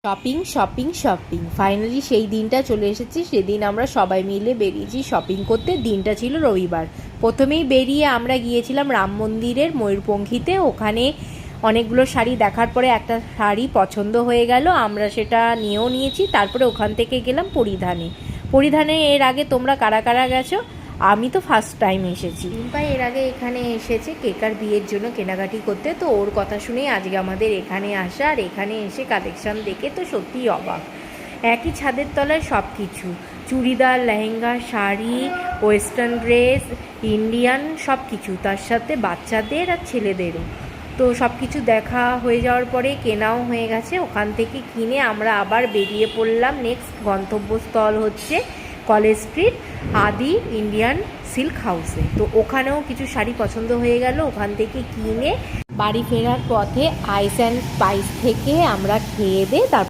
Shopping shopping shopping finally সেই দিনটা চলে এসেছে। সেদিন আমরা সবাই মিলে বেরিয়েছি শপিং করতে। দিনটা ছিল রবিবার। প্রথমেই বেরিয়ে আমরা গিয়েছিলাম রাম মন্দিরের ময়ূরপঙ্খীতে। ওখানে অনেকগুলো শাড়ি দেখার পরে একটা শাড়ি পছন্দ হয়ে গেল, আমরা সেটা নিয়েও নিয়েছি। তারপরে ওখান থেকে গেলাম পরিধানে এর আগে তোমরা কারা কারা গেছো? আমি তো ফার্স্ট টাইম এসেছি। রিম্পা এর আগে এখানে এসেছে কেকার বিয়ের জন্য কেনাকাটি করতে, তো ওর কথা শুনেই আজকে আমাদের এখানে আসা। আর এখানে এসে কালেকশন দেখে তো সত্যিই অবাক। একই ছাদের তলায় সব কিছু, churidar, lehenga, sari, western dress, Indian সব কিছু, তার সাথে বাচ্চাদের আর ছেলেদেরও। তো সব কিছু দেখা হয়ে যাওয়ার পরে কেনাও হয়ে গেছে। ওখান থেকে কিনে আমরা আবার বেরিয়ে পড়লাম। নেক্সট গন্তব্যস্থল হচ্ছে কলেজ স্ট্রিট আদি ইন্ডিয়ান সিল্ক হাউসে। তো ওখানেও কিছু শাড়ি পছন্দ হয়ে গেল, ওখান থেকে কিনে বাড়ি ফেরার পথে আইস অ্যান্ড স্পাইস থেকে আমরা খেয়ে দিয়ে তারপর